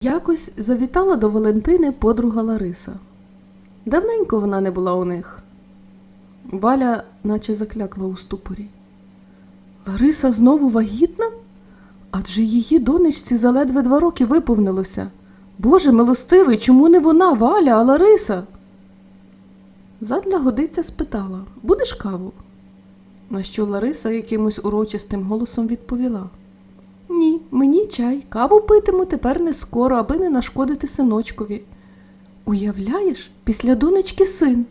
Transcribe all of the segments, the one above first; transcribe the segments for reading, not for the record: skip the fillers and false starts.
Якось завітала до Валентини подруга Лариса. Давненько вона не була у них. Валя наче заклякла у ступорі. Лариса знову вагітна? Адже її донечці заледве 2 роки виповнилося. Боже милостивий, чому не вона, Валя, а Лариса? Задля годиця спитала: будеш каву? На що Лариса якимось урочистим голосом відповіла: ні, мені чай, каву питиму тепер не скоро, аби не нашкодити синочкові. Уявляєш, після донечки син.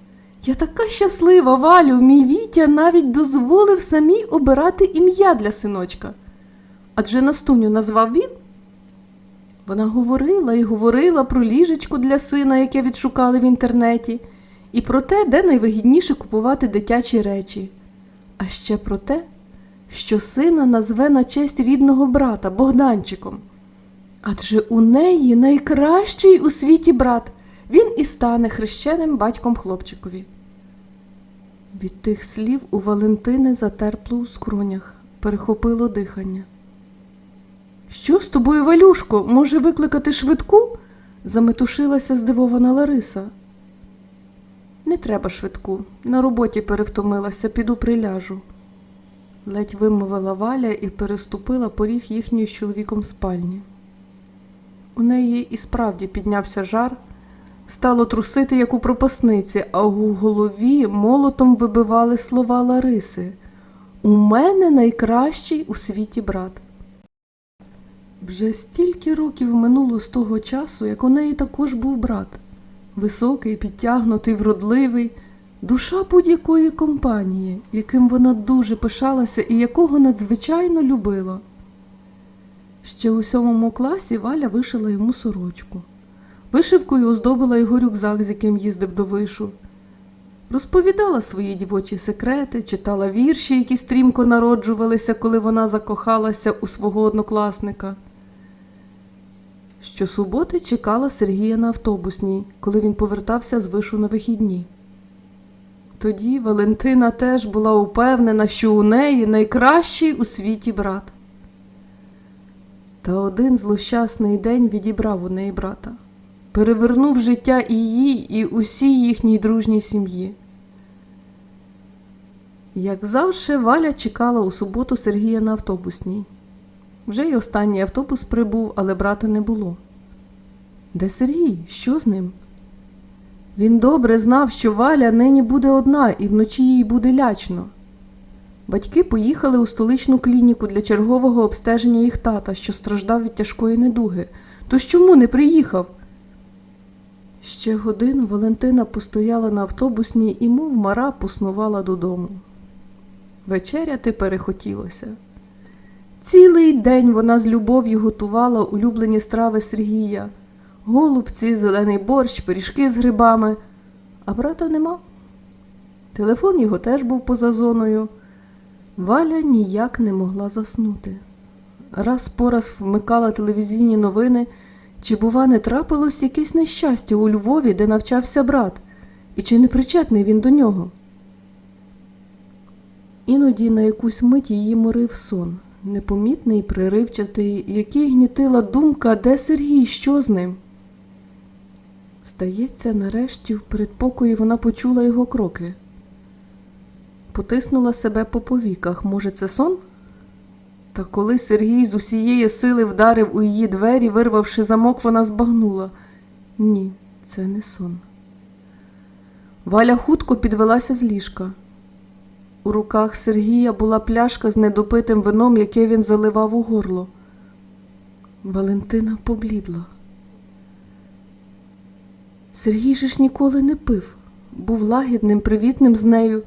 Я така щаслива, Валю, мій Вітя навіть дозволив самій обирати ім'я для синочка. Адже Настуню назвав він. Вона говорила і говорила про ліжечко для сина, яке відшукали в інтернеті, і про те, де найвигідніше купувати дитячі речі. А ще про те, що сина назве на честь рідного брата Богданчиком. Адже у неї найкращий у світі брат. Він і стане хрещеним батьком хлопчикові. Від тих слів у Валентини затерпло у скронях, перехопило дихання. «Що з тобою, Валюшко? Може викликати швидку?» – заметушилася здивована Лариса. «Не треба швидку. На роботі перевтомилася, піду приляжу», – ледь вимовила Валя і переступила поріг їхньої з чоловіком спальні. У неї і справді піднявся жар, стало трусити, як у пропасниці, а у голові молотом вибивали слова Лариси: «У мене найкращий у світі брат». Вже стільки років минуло з того часу, як у неї також був брат. Високий, підтягнутий, вродливий, душа будь-якої компанії, яким вона дуже пишалася і якого надзвичайно любила. Ще у 7 класі Валя вишила йому сорочку. Вишивкою оздобила його рюкзак, з яким їздив до вишу. Розповідала свої дівочі секрети, читала вірші, які стрімко народжувалися, коли вона закохалася у свого однокласника. Щосуботи чекала Сергія на автобусній, коли він повертався з вишу на вихідні. Тоді Валентина теж була упевнена, що у неї найкращий у світі брат. Та один злощасний день відібрав у неї брата. Перевернув життя і її, і усій їхній дружній сім'ї. Як завжди, Валя чекала у суботу Сергія на автобусній. Вже й останній автобус прибув, але брата не було. Де Сергій? Що з ним? Він добре знав, що Валя нині буде одна і вночі їй буде лячно. Батьки поїхали у столичну клініку для чергового обстеження їх тата, що страждав від тяжкої недуги. Тож чому не приїхав? Ще годину Валентина постояла на автобусній і, мов мара, поснувала додому. Вечеряти перехотілося. Цілий день вона з любов'ю готувала улюблені страви Сергія. Голубці, зелений борщ, пиріжки з грибами. А брата нема. Телефон його теж був поза зоною. Валя ніяк не могла заснути. Раз по раз вмикала телевізійні новини, чи, бува, не трапилось якесь нещастя у Львові, де навчався брат, і чи не причетний він до нього. Іноді на якусь мить її морив сон, непомітний, приривчатий, який гнітила думка, де Сергій, що з ним. Здається, нарешті в передпокої вона почула його кроки. Потиснула себе по повіках. Може, це сон? Та коли Сергій з усієї сили вдарив у її двері, вирвавши замок, вона збагнула. Ні, це не сон. Валя хутко підвелася з ліжка. У руках Сергія була пляшка з недопитим вином, яке він заливав у горло. Валентина поблідла. Сергій же ж ніколи не пив. Був лагідним, привітним з нею.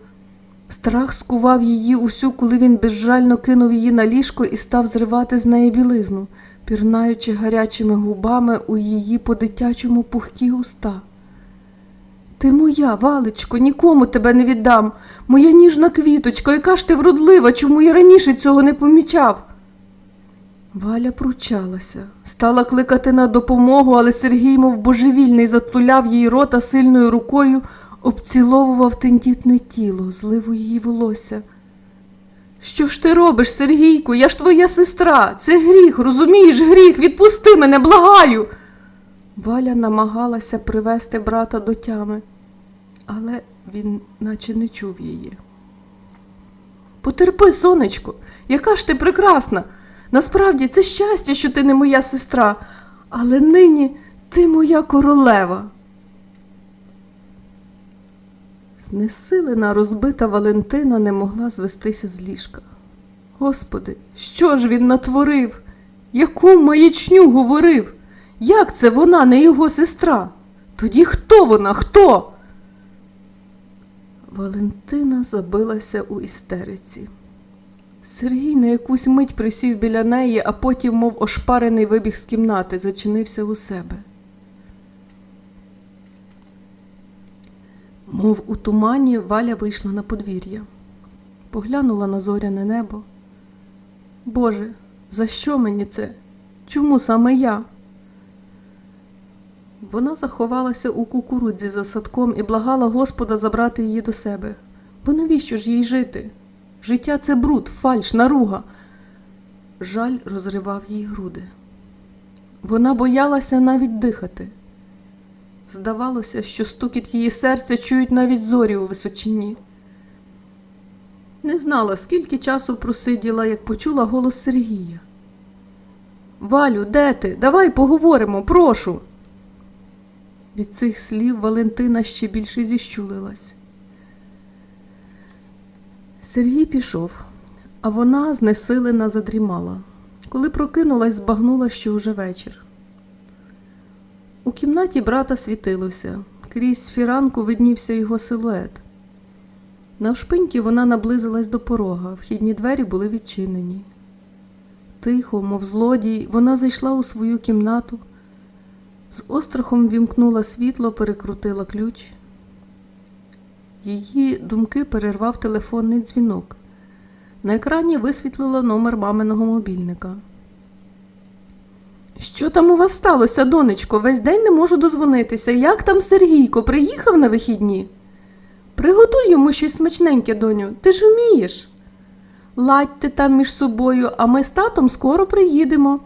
Страх скував її усю, коли він безжально кинув її на ліжко і став зривати з неї білизну, пірнаючи гарячими губами у її по-дитячому пухкі уста. «Ти моя, Валечко, нікому тебе не віддам! Моя ніжна квіточка, яка ж ти вродлива, чому я раніше цього не помічав?» Валя пручалася, стала кликати на допомогу, але Сергій, мов божевільний, затуляв їй рота сильною рукою, обціловував тендітне тіло, злив у її волосся. «Що ж ти робиш, Сергійку? Я ж твоя сестра! Це гріх, розумієш, гріх! Відпусти мене, благаю!» Валя намагалася привести брата до тями, але він наче не чув її. «Потерпи, сонечко, яка ж ти прекрасна! Насправді це щастя, що ти не моя сестра, але нині ти моя королева!» Знесилена, розбита Валентина не могла звестися з ліжка. Господи, що ж він натворив? Яку маячню говорив? Як це вона не його сестра? Тоді хто вона? Хто? Валентина забилася у істериці. Сергій на якусь мить присів біля неї, а потім, мов ошпарений, вибіг з кімнати, зачинився у себе. Мов у тумані, Валя вийшла на подвір'я. Поглянула на зоряне небо. Боже, за що мені це? Чому саме я? Вона заховалася у кукурудзі за садком і благала Господа забрати її до себе. Бо навіщо ж їй жити? Життя – це бруд, фальш, наруга. Жаль розривав їй груди. Вона боялася навіть дихати. Здавалося, що стукіт її серця чують навіть зорі у височині. Не знала, скільки часу просиділа, як почула голос Сергія. «Валю, де ти? Давай поговоримо, прошу!» Від цих слів Валентина ще більше зіщулилась. Сергій пішов, а вона знесилена задрімала. Коли прокинулась, збагнула, що уже вечір. У кімнаті брата світилося. Крізь фіранку виднівся його силует. Навшпиньки вона наблизилась до порога, вхідні двері були відчинені. Тихо, мов злодій, вона зайшла у свою кімнату, з острахом вімкнула світло, перекрутила ключ. Її думки перервав телефонний дзвінок. На екрані висвітлило номер маминого мобільника. «Що там у вас сталося, донечко? Весь день не можу дозвонитися. Як там Сергійко? Приїхав на вихідні?» «Приготуй йому щось смачненьке, доню. Ти ж вмієш?» «Ладьте там між собою, а ми з татом скоро приїдемо»,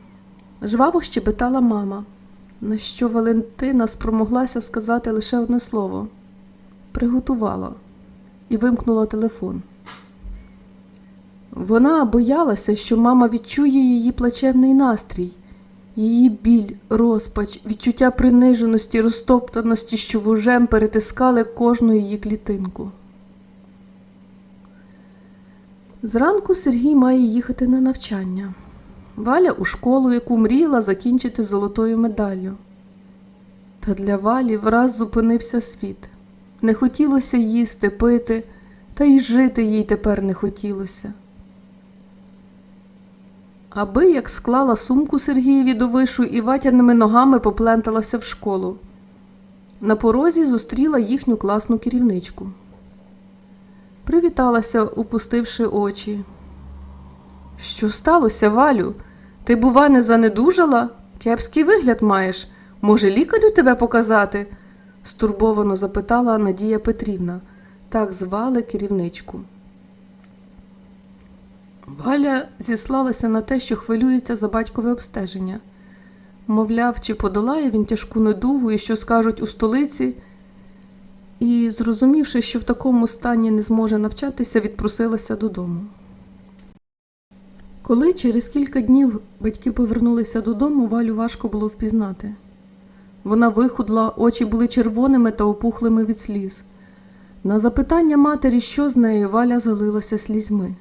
– жваво щебетала мама, на що Валентина спромоглася сказати лише одне слово – «приготувала» і вимкнула телефон. Вона боялася, що мама відчує її плачевний настрій, її біль, розпач, відчуття приниженості, розтоптаності, що вужем перетискали кожну її клітинку. Зранку Сергій має їхати на навчання. Валя у школу, яку мріяла закінчити золотою медаллю. Та для Валі враз зупинився світ. Не хотілося їсти, пити, та й жити їй тепер не хотілося. Аби як склала сумку Сергієві до вишу і ватяними ногами попленталася в школу. На порозі зустріла їхню класну керівничку. Привіталася, опустивши очі. «Що сталося, Валю? Ти, бува, не занедужала? Кепський вигляд маєш. Може, лікарю тебе показати?» – стурбовано запитала Надія Петрівна. Так звали керівничку. Валя зіслалася на те, що хвилюється за батькове обстеження. Мовляв, чи подолає він тяжку недугу і що скажуть у столиці. І, зрозумівши, що в такому стані не зможе навчатися, відпросилася додому. Коли через кілька днів батьки повернулися додому, Валю важко було впізнати. Вона вихудла, очі були червоними та опухлими від сліз. На запитання матері, що з нею, Валя залилася слізьми.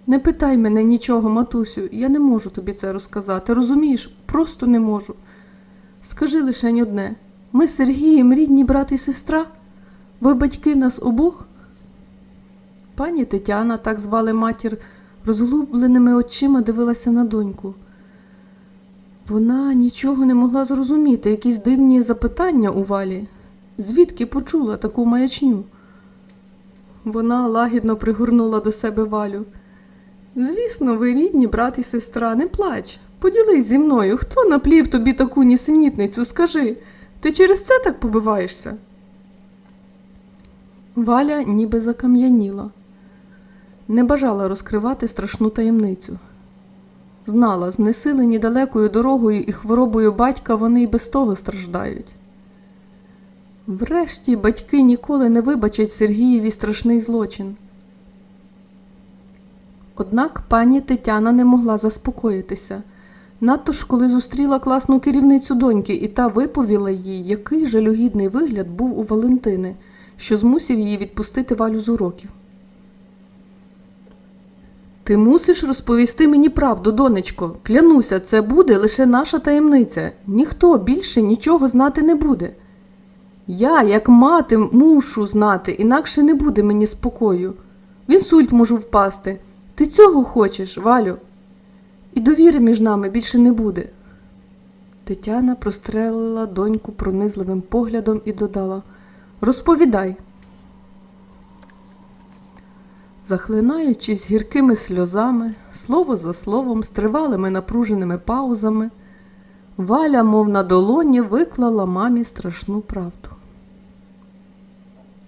«Не питай мене нічого, матусю, я не можу тобі це розказати, розумієш? Просто не можу. Скажи лише одне, ми з Сергієм рідні брат і сестра? Ви батьки нас обох?» Пані Тетяна, так звали матір, розглубленими очима дивилася на доньку. Вона нічого не могла зрозуміти, якісь дивні запитання у Валі. Звідки почула таку маячню? Вона лагідно пригорнула до себе Валю. «Звісно, ви рідні брат і сестра, не плач. Поділись зі мною, хто наплів тобі таку нісенітницю, скажи. Ти через це так побиваєшся?» Валя ніби закам'яніла. Не бажала розкривати страшну таємницю. Знала, знесилені далекою дорогою і хворобою батька, вони й без того страждають. Врешті батьки ніколи не вибачать Сергієві страшний злочин. Однак пані Тетяна не могла заспокоїтися. Надто ж, коли зустріла класну керівницю доньки, і та виповіла їй, який жалюгідний вигляд був у Валентини, що змусив її відпустити Валю з уроків. «Ти мусиш розповісти мені правду, донечко. Клянуся, це буде лише наша таємниця. Ніхто більше нічого знати не буде. Я, як мати, мушу знати, інакше не буде мені спокою. В інсульт можу впасти. Ти цього хочеш, Валю? І довіри між нами більше не буде». Тетяна прострелила доньку пронизливим поглядом і додала: «Розповідай». Захлинаючись гіркими сльозами, слово за словом, з тривалими напруженими паузами, Валя, мов на долоні, виклала мамі страшну правду.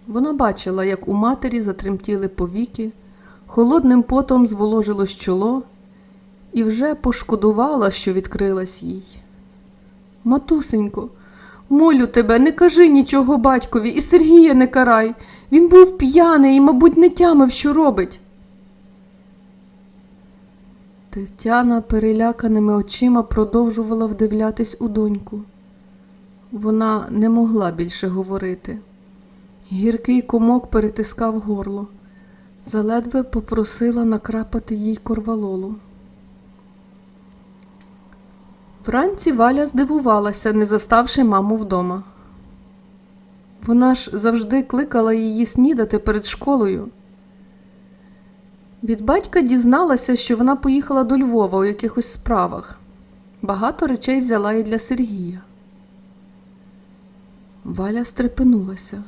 Вона бачила, як у матері затремтіли повіки, холодним потом зволожилось чоло, і вже пошкодувала, що відкрилась їй. «Матусенько, молю тебе, не кажи нічого батькові і Сергія не карай. Він був п'яний і, мабуть, не тямив, що робить». Тетяна переляканими очима продовжувала вдивлятись у доньку. Вона не могла більше говорити. Гіркий комок перетискав горло. Заледве попросила накрапати їй корвалолу. Вранці Валя здивувалася, не заставши маму вдома. Вона ж завжди кликала її снідати перед школою. Від батька дізналася, що вона поїхала до Львова у якихось справах. Багато речей взяла і для Сергія. Валя стрепенулася.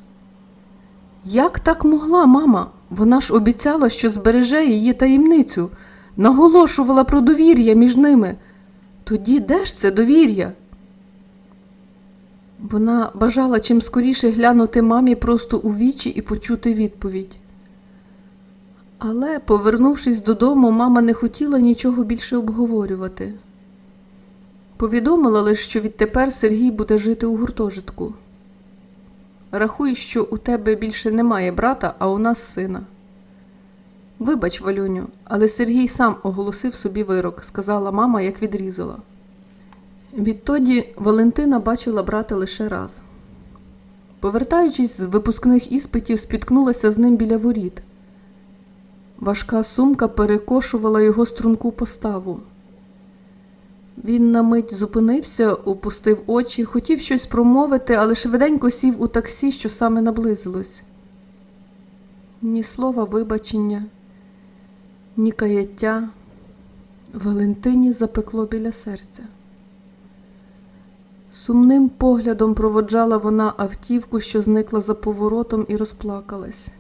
Як так могла мама? Вона ж обіцяла, що збереже її таємницю, наголошувала про довір'я між ними. Тоді де ж це довір'я? Вона бажала чим скоріше глянути мамі просто у вічі і почути відповідь. Але, повернувшись додому, мама не хотіла нічого більше обговорювати. Повідомила лише, що відтепер Сергій буде жити у гуртожитку. «Рахуй, що у тебе більше немає брата, а у нас сина. Вибач, Валюню, але Сергій сам оголосив собі вирок», – сказала мама, як відрізала. Відтоді Валентина бачила брата лише раз. Повертаючись з випускних іспитів, спіткнулася з ним біля воріт. Важка сумка перекошувала його струнку поставу. Він на мить зупинився, опустив очі, хотів щось промовити, але швиденько сів у таксі, що саме наблизилось. Ні слова вибачення, ні каяття. Валентині запекло біля серця. Сумним поглядом проводжала вона автівку, що зникла за поворотом, і розплакалась.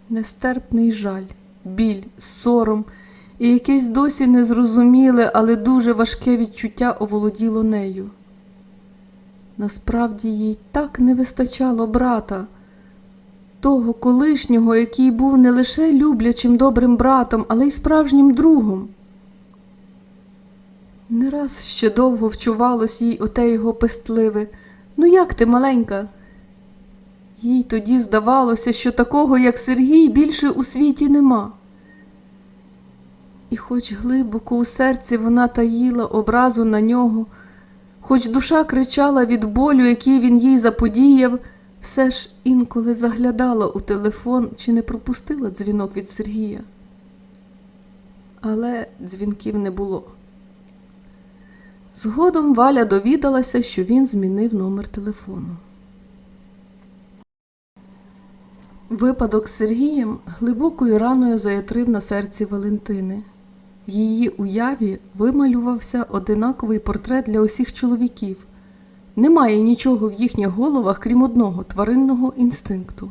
Нестерпний жаль, біль, сором і якесь досі незрозуміле, але дуже важке відчуття оволоділо нею. Насправді їй так не вистачало брата, того колишнього, який був не лише люблячим добрим братом, але й справжнім другом. Не раз ще довго вчувалось їй оте його пестливе: «Ну як ти, маленька?» Їй тоді здавалося, що такого, як Сергій, більше у світі нема. І хоч глибоко у серці вона таїла образу на нього, хоч душа кричала від болю, який він їй заподіяв, все ж інколи заглядала у телефон, чи не пропустила дзвінок від Сергія. Але дзвінків не було. Згодом Валя довідалася, що він змінив номер телефону. Випадок з Сергієм глибокою раною заятрив на серці Валентини. В її уяві вималювався одинаковий портрет для усіх чоловіків. Немає нічого в їхніх головах, крім одного – тваринного інстинкту.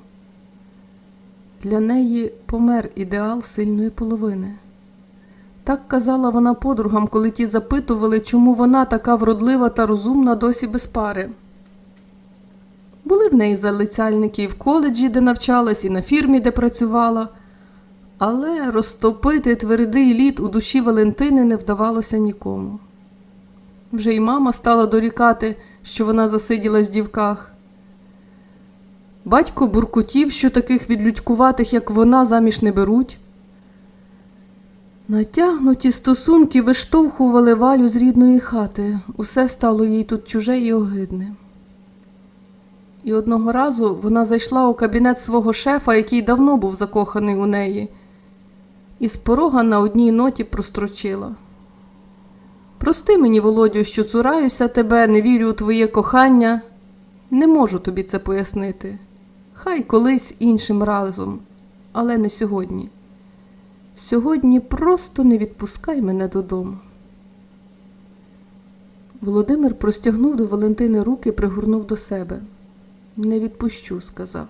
Для неї помер ідеал сильної половини. Так казала вона подругам, коли ті запитували, чому вона така вродлива та розумна досі без пари. Були в неї залицяльники і в коледжі, де навчалась, і на фірмі, де працювала. Але розтопити твердий лід у душі Валентини не вдавалося нікому. Вже й мама стала дорікати, що вона засиділась в дівках. Батько буркотів, що таких відлюдькуватих, як вона, заміж не беруть. Натягнуті стосунки виштовхували Валю з рідної хати. Усе стало їй тут чуже і огидне. І одного разу вона зайшла у кабінет свого шефа, який давно був закоханий у неї, і з порога на одній ноті прострочила: «Прости мені, Володю, що цураюся тебе, не вірю у твоє кохання. Не можу тобі це пояснити. Хай колись іншим разом, але не сьогодні. Сьогодні просто не відпускай мене додому». Володимир простягнув до Валентини руки, пригорнув до себе. «Не відпущу», – сказав.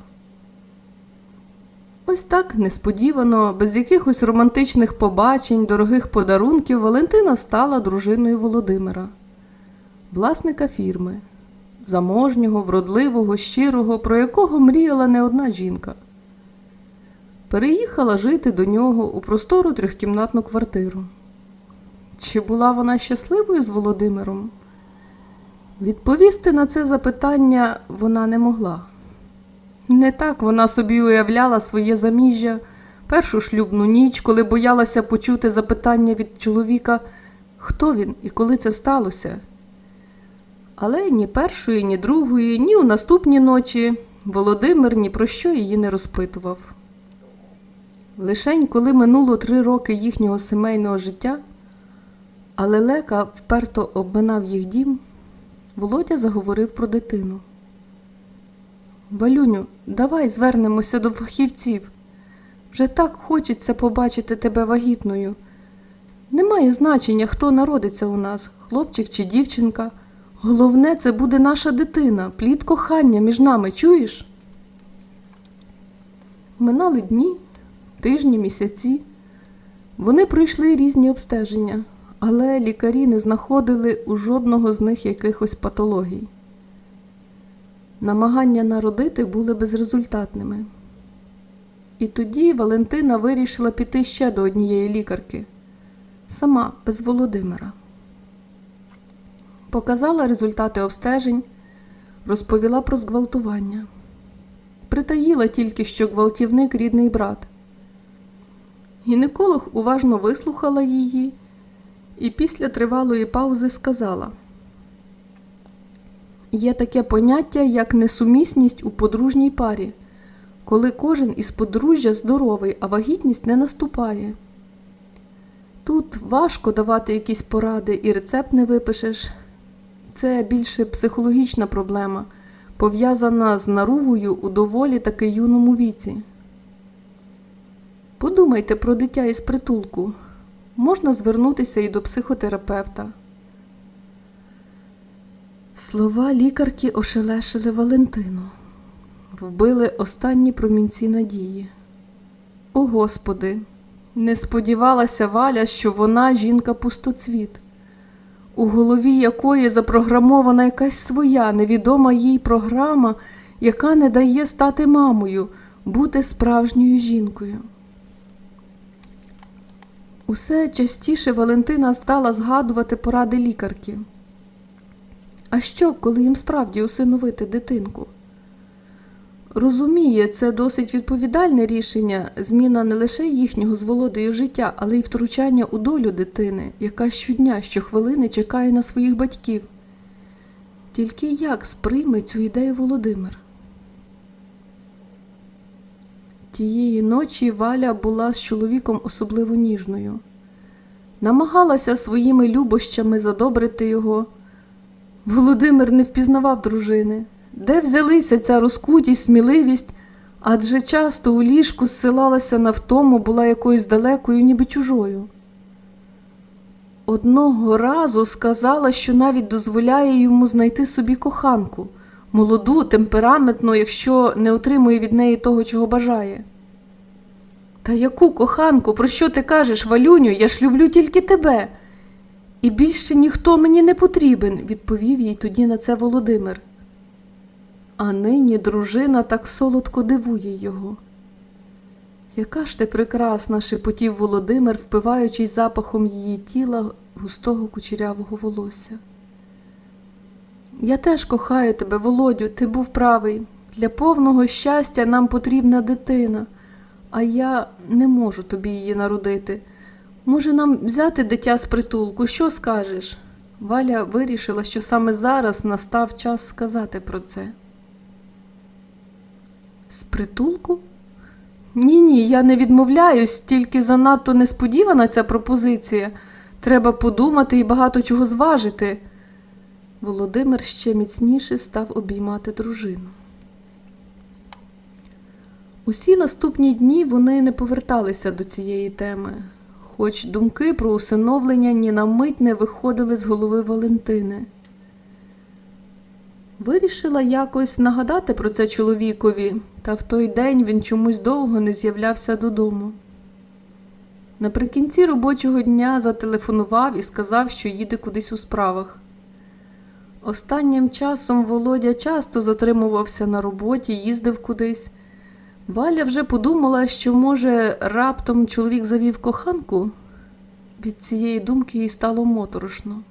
Ось так, несподівано, без якихось романтичних побачень, дорогих подарунків, Валентина стала дружиною Володимира, власника фірми, заможнього, вродливого, щирого, про якого мріяла не одна жінка. Переїхала жити до нього у простору трьохкімнатну квартиру. Чи була вона щасливою з Володимиром? Відповісти на це запитання вона не могла. Не так вона собі уявляла своє заміжжя, першу шлюбну ніч, коли боялася почути запитання від чоловіка, хто він і коли це сталося. Але ні першої, ні другої, ні у наступні ночі Володимир ні про що її не розпитував. Лишень коли минуло 3 роки їхнього сімейного життя, а лелека вперто обминав їх дім, Володя заговорив про дитину. «Валюню, давай звернемося до фахівців. Вже так хочеться побачити тебе вагітною. Немає значення, хто народиться у нас, хлопчик чи дівчинка. Головне, це буде наша дитина, плід кохання між нами, чуєш?» Минали дні, тижні, місяці. Вони пройшли різні обстеження, але лікарі не знаходили у жодного з них якихось патологій. Намагання народити були безрезультатними. І тоді Валентина вирішила піти ще до однієї лікарки. Сама, без Володимира. Показала результати обстежень, розповіла про зґвалтування. Притаїла тільки, що гвалтівник – рідний брат. Гінеколог уважно вислухала її і після тривалої паузи сказала: «Є таке поняття, як несумісність у подружній парі, коли кожен із подружжя здоровий, а вагітність не наступає. Тут важко давати якісь поради і рецепт не випишеш. Це більше психологічна проблема, пов'язана з наругою у доволі таки юному віці. Подумайте про дитя із притулку. Можна звернутися і до психотерапевта». Слова лікарки ошелешили Валентину. Вбили останні промінці надії. О, Господи! Не сподівалася Валя, що вона жінка-пустоцвіт, у голові якої запрограмована якась своя, невідома їй програма, яка не дає стати мамою, бути справжньою жінкою. Усе частіше Валентина стала згадувати поради лікарки. А що, коли їм справді усиновити дитинку? Розуміє, це досить відповідальне рішення, зміна не лише їхнього з Володею життя, але й втручання у долю дитини, яка щодня, щохвилини чекає на своїх батьків. Тільки як сприйме цю ідею Володимир? Тієї ночі Валя була з чоловіком особливо ніжною. Намагалася своїми любощами задобрити його. Володимир не впізнавав дружини. Де взялися ця розкутість, сміливість, адже часто у ліжку зсилалася на втому, була якоюсь далекою, ніби чужою. Одного разу сказала, що навіть дозволяє йому знайти собі коханку, молоду, темпераментну, якщо не отримує від неї того, чого бажає. «Та яку коханку? Про що ти кажеш, Валюню? Я ж люблю тільки тебе. І більше ніхто мені не потрібен», – відповів їй тоді на це Володимир. А нині дружина так солодко дивує його. Яка ж ти прекрасна, шепотів Володимир, впиваючись запахом її тіла густого кучерявого волосся. Я теж кохаю тебе, Володю, ти був правий. Для повного щастя нам потрібна дитина, а я не можу тобі її народити. Може, нам взяти дитя з притулку, що скажеш? Валя вирішила, що саме зараз настав час сказати про це. З притулку? Ні, я не відмовляюсь, тільки занадто несподівана ця пропозиція. Треба подумати і багато чого зважити. Володимир ще міцніше став обіймати дружину. Усі наступні дні вони не поверталися до цієї теми, хоч думки про усиновлення ні на мить не виходили з голови Валентини. Вирішила якось нагадати про це чоловікові, та в той день він чомусь довго не з'являвся додому. Наприкінці робочого дня зателефонував і сказав, що їде кудись у справах. Останнім часом Володя часто затримувався на роботі, їздив кудись. Валя вже подумала, що, може, раптом чоловік завів коханку. Від цієї думки їй стало моторошно.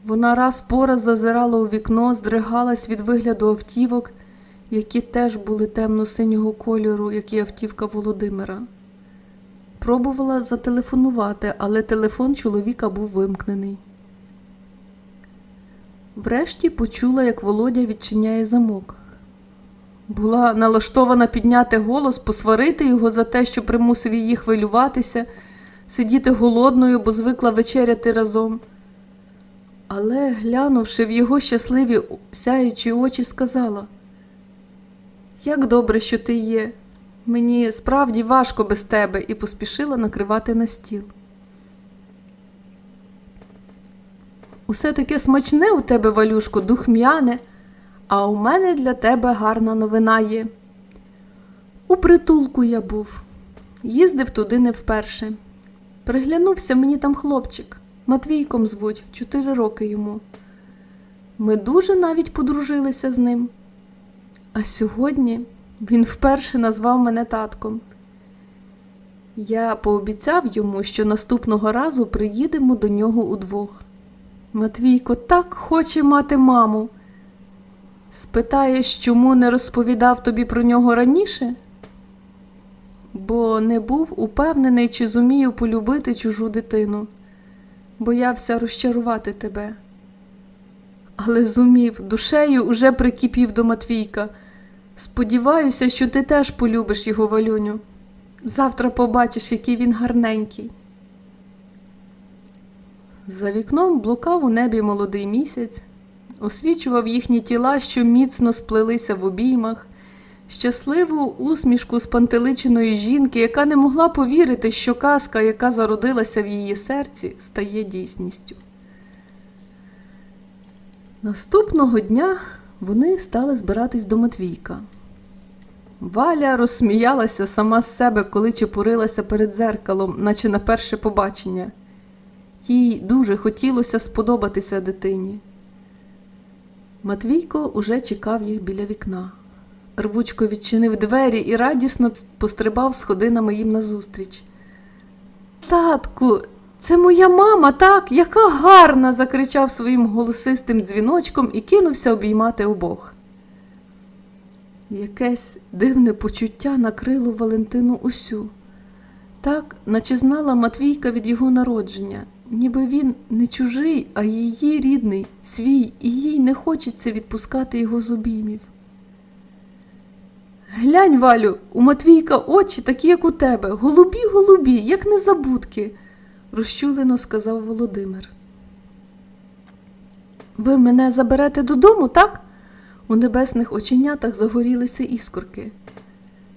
Вона раз по раз зазирала у вікно, здригалась від вигляду автівок, які теж були темно-синього кольору, як і автівка Володимира. Пробувала зателефонувати, але телефон чоловіка був вимкнений. Врешті почула, як Володя відчиняє замок. Була налаштована підняти голос, посварити його за те, що примусив її хвилюватися, сидіти голодною, бо звикла вечеряти разом. Але, глянувши в його щасливі сяючі очі, сказала: «Як добре, що ти є. Мені справді важко без тебе», і поспішила накривати на стіл. «Усе таке смачне у тебе, Валюшко, духмяне, а у мене для тебе гарна новина є. У притулку я був, їздив туди не вперше. Приглянувся мені там хлопчик, Матвійком звуть, 4 роки йому. Ми дуже навіть подружилися з ним. А сьогодні він вперше назвав мене татком. Я пообіцяв йому, що наступного разу приїдемо до нього удвох. Матвійко так хоче мати маму. Спитаєш, чому не розповідав тобі про нього раніше? Бо не був упевнений, чи зумію полюбити чужу дитину. Боявся розчарувати тебе. Але зумів, душею уже прикипів до Матвійка. Сподіваюся, що ти теж полюбиш його, Валюню. Завтра побачиш, який він гарненький». За вікном блукав у небі молодий місяць, освічував їхні тіла, що міцно сплелися в обіймах, щасливу усмішку спантеличеної жінки, яка не могла повірити, що казка, яка зародилася в її серці, стає дійсністю. Наступного дня вони стали збиратись до Матвійка. Валя розсміялася сама з себе, коли чепурилася перед дзеркалом, наче на перше побачення. Їй дуже хотілося сподобатися дитині. Матвійко уже чекав їх біля вікна. Рвучко відчинив двері і радісно пострибав сходинами їм назустріч. «Татку, це моя мама, так? Яка гарна!» – закричав своїм голосистим дзвіночком і кинувся обіймати обох. Якесь дивне почуття накрило Валентину усю. Так, наче знала Матвійка від його народження. Ніби він не чужий, а її рідний, свій, і їй не хочеться відпускати його з обіймів. «Глянь, Валю, у Матвійка очі такі, як у тебе, голубі-голубі, як незабудки», – розчулено сказав Володимир. «Ви мене заберете додому, так?» У небесних оченятах загорілися іскорки.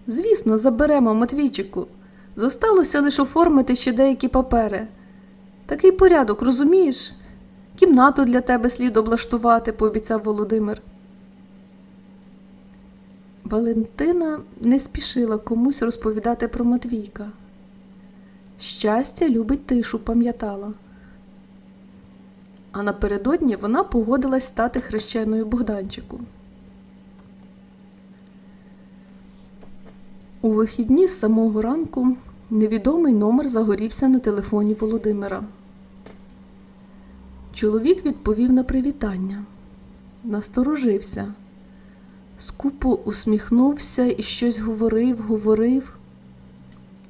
«Звісно, заберемо, Матвійчику. Зосталося лише оформити ще деякі папери. Такий порядок, розумієш? Кімнату для тебе слід облаштувати», – пообіцяв Володимир. Валентина не спішила комусь розповідати про Матвійка. Щастя любить тишу, пам'ятала. А напередодні вона погодилась стати хрещеною Богданчику. У вихідні з самого ранку невідомий номер загорівся на телефоні Володимира. Чоловік відповів на привітання. Насторожився. Скупо усміхнувся і щось говорив.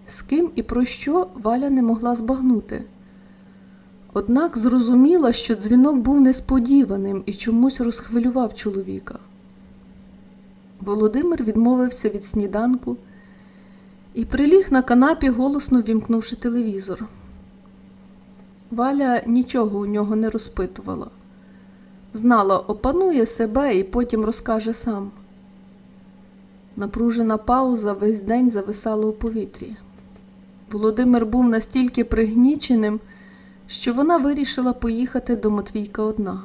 З ким і про що Валя не могла збагнути. Однак зрозуміла, що дзвінок був несподіваним і чомусь розхвилював чоловіка. Володимир відмовився від сніданку і приліг на канапі, голосно ввімкнувши телевізор. Валя нічого у нього не розпитувала. Знала, опанує себе і потім розкаже сам. Напружена пауза весь день зависала у повітрі. Володимир був настільки пригніченим, що вона вирішила поїхати до Матвійка одна.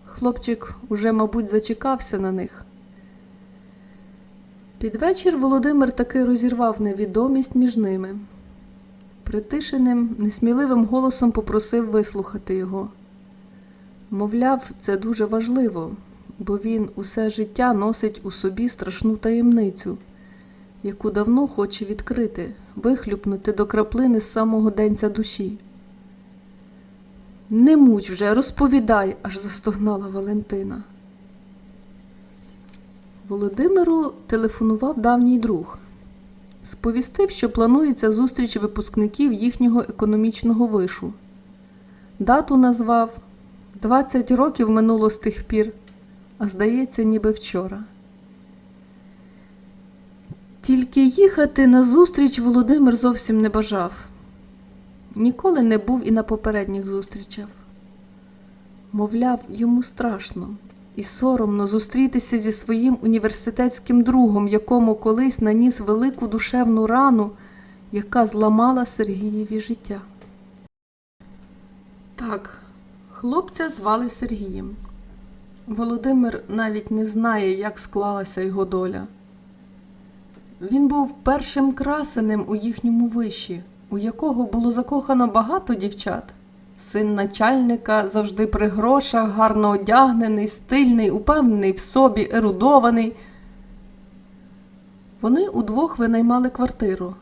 Хлопчик уже, мабуть, зачекався на них. Під вечір Володимир таки розірвав невідомість між ними. Притишеним, несміливим голосом попросив вислухати його. Мовляв, це дуже важливо, бо він усе життя носить у собі страшну таємницю, яку давно хоче відкрити, вихлюпнути до краплини з самого денця душі. «Не муч вже, розповідай!» – аж застогнала Валентина. Володимиру телефонував давній друг. Сповістив, що планується зустріч випускників їхнього економічного вишу. Дату назвав. 20 років минуло з тих пір, а здається, ніби вчора. Тільки їхати на зустріч Володимир зовсім не бажав. Ніколи не був і на попередніх зустрічах. Мовляв, йому страшно і соромно зустрітися зі своїм університетським другом, якому колись наніс велику душевну рану, яка зламала Сергієві життя. Так, хлопця звали Сергієм. Володимир навіть не знає, як склалася його доля. Він був першим красенем у їхньому виші, у якого було закохано багато дівчат. Син начальника, завжди при грошах, гарно одягнений, стильний, упевнений в собі, ерудований. Вони удвох винаймали квартиру.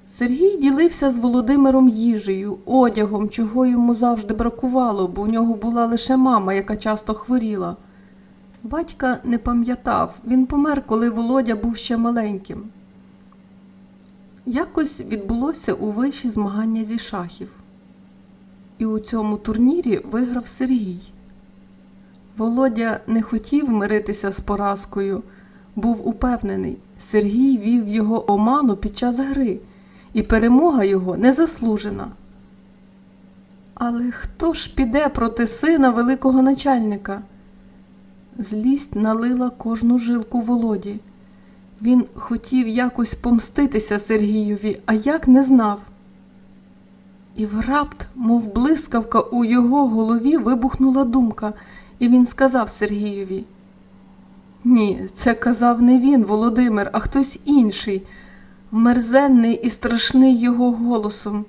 Сергій ділився з Володимиром їжею, одягом, чого йому завжди бракувало, бо у нього була лише мама, яка часто хворіла. Батька не пам'ятав, він помер, коли Володя був ще маленьким. Якось відбулося у виші змагання зі шахів. І у цьому турнірі виграв Сергій. Володя не хотів миритися з поразкою, був упевнений, Сергій вів його оману під час гри, і перемога його незаслужена. Але хто ж піде проти сина великого начальника? Злість налила кожну жилку Володі. Він хотів якось помститися Сергієві, а як не знав. І врапт, мов блискавка, у його голові вибухнула думка, і він сказав Сергієві: «Ні, це казав не він, Володимир, а хтось інший, мерзенний і страшний його голосом.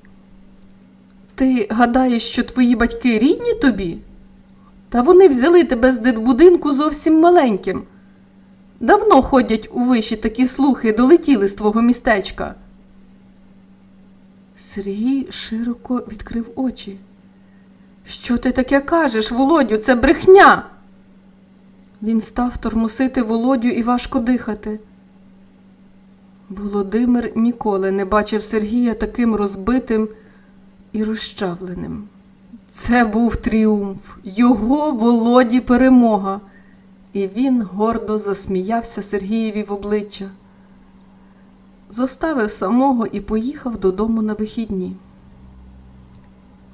Ти гадаєш, що твої батьки рідні тобі? Та вони взяли тебе з дитбудинку зовсім маленьким. Давно ходять у виші такі слухи, долетіли з твого містечка». Сергій широко відкрив очі. «Що ти таке кажеш, Володю? Це брехня!» Він став тормосити Володю і важко дихати. Володимир ніколи не бачив Сергія таким розбитим і розчавленим. Це був тріумф, його Володі перемога. І він гордо засміявся Сергієві в обличчя. Зоставив самого і поїхав додому на вихідні.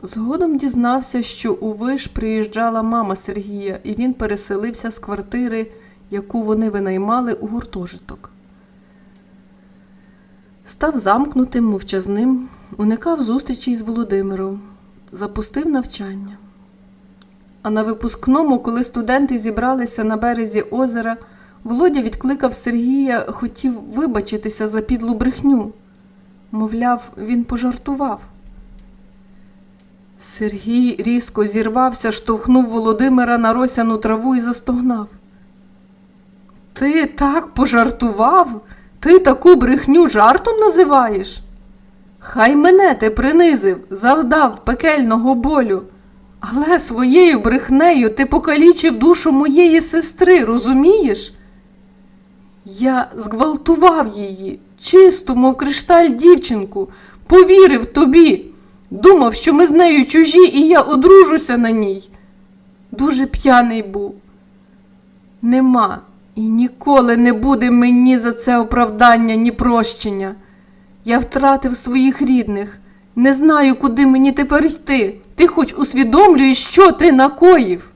Згодом дізнався, що у Виш приїжджала мама Сергія, і він переселився з квартири, яку вони винаймали, у гуртожиток. Став замкнутим, мовчазним, уникав зустрічей з Володимиром, запустив навчання. А на випускному, коли студенти зібралися на березі озера, Володя відкликав Сергія, хотів вибачитися за підлу брехню. Мовляв, він пожартував. Сергій різко зірвався, штовхнув Володимира на росяну траву і застогнав. «Ти так пожартував? Ти таку брехню жартом називаєш? Хай мене ти принизив, завдав пекельного болю, але своєю брехнею ти покалічив душу моєї сестри, розумієш? Я зґвалтував її, чисту, мов кришталь дівчинку, повірив тобі, думав, що ми з нею чужі і я одружуся на ній. Дуже п'яний був. Нема і ніколи не буде мені за це оправдання, ні прощення. Я втратив своїх рідних, не знаю, куди мені тепер йти. Ти хоч усвідомлюєш, що ти накоїв?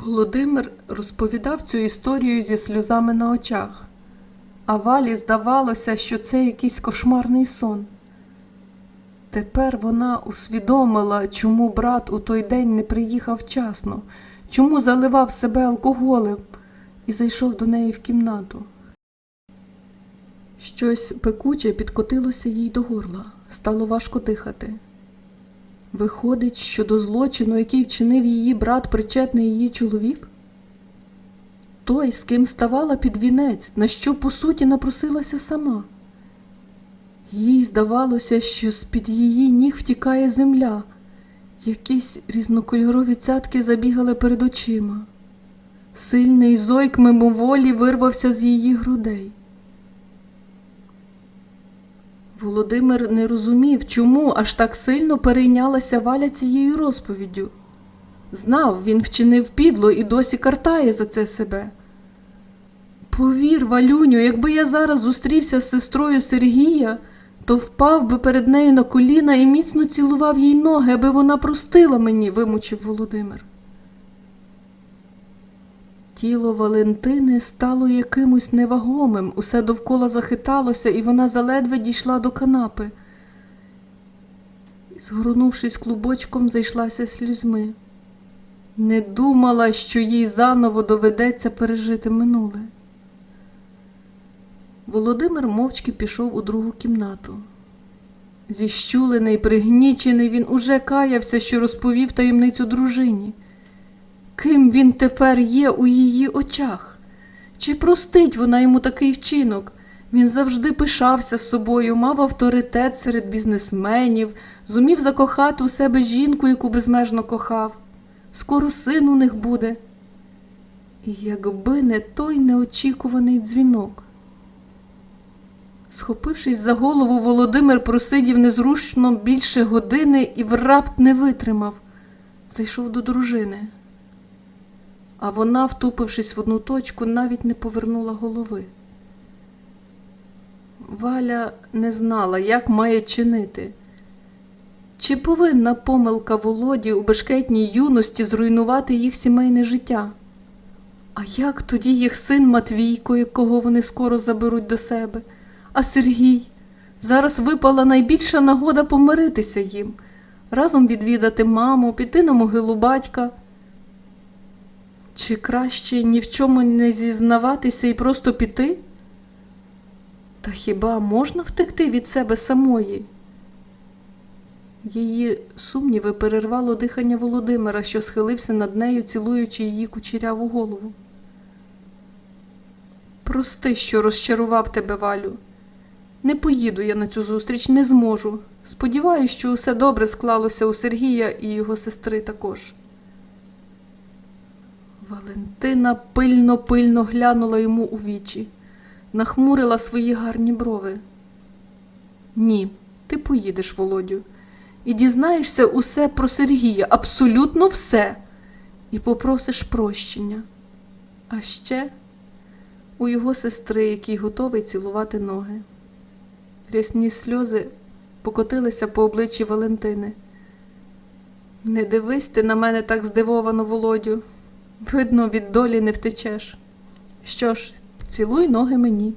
Володимир розповідав цю історію зі сльозами на очах, а Валі здавалося, що це якийсь кошмарний сон. Тепер вона усвідомила, чому брат у той день не приїхав вчасно, чому заливав себе алкоголем, і зайшов до неї в кімнату. Щось пекуче підкотилося їй до горла, стало важко дихати. Виходить, що до злочину, який вчинив її брат, причетний її чоловік? Той, з ким ставала під вінець, на що, по суті, напросилася сама. Їй здавалося, що з-під її ніг втікає земля. Якісь різнокольорові цятки забігали перед очима. Сильний зойк мимоволі вирвався з її грудей. Володимир не розумів, чому аж так сильно перейнялася Валя цією розповіддю. Знав, він вчинив підло і досі картає за це себе. Повір, Валюню, якби я зараз зустрівся з сестрою Сергія, то впав би перед нею на коліна і міцно цілував їй ноги, аби вона простила мені, вимучив Володимир. Тіло Валентини стало якимось невагомим, усе довкола захиталося, і вона заледве дійшла до канапи. Згорнувшись клубочком, зайшлася слізьми. Не думала, що їй заново доведеться пережити минуле. Володимир мовчки пішов у другу кімнату. Зіщулений, пригнічений, він уже каявся, що розповів таємницю дружині. Ким він тепер є у її очах? Чи простить вона йому такий вчинок? Він завжди пишався собою, мав авторитет серед бізнесменів, зумів закохати у себе жінку, яку безмежно кохав. Скоро син у них буде. І якби не той неочікуваний дзвінок. Схопившись за голову, Володимир просидів незручно більше години і врапт не витримав. Зайшов до дружини. А вона, втупившись в одну точку, навіть не повернула голови. Валя не знала, як має чинити. Чи повинна помилка Володі у бешкетній юності зруйнувати їх сімейне життя? А як тоді їх син Матвійко, якого вони скоро заберуть до себе? А Сергій? Зараз випала найбільша нагода помиритися їм, разом відвідати маму, піти на могилу батька. Чи краще ні в чому не зізнаватися і просто піти? Та хіба можна втекти від себе самої? Її сумніви перервало дихання Володимира, що схилився над нею, цілуючи її кучеряву голову. Прости, що розчарував тебе, Валю. Не поїду я на цю зустріч, не зможу. Сподіваюсь, що усе добре склалося у Сергія і його сестри також. Валентина пильно глянула йому у вічі, нахмурила свої гарні брови. Ні, ти поїдеш, Володю, і дізнаєшся усе про Сергія, абсолютно все, і попросиш прощення. А ще у його сестри, який готовий цілувати ноги. Рясні сльози покотилися по обличчі Валентини. Не дивись ти на мене так здивовано, Володю. Видно, від долі не втечеш. Що ж, цілуй ноги мені.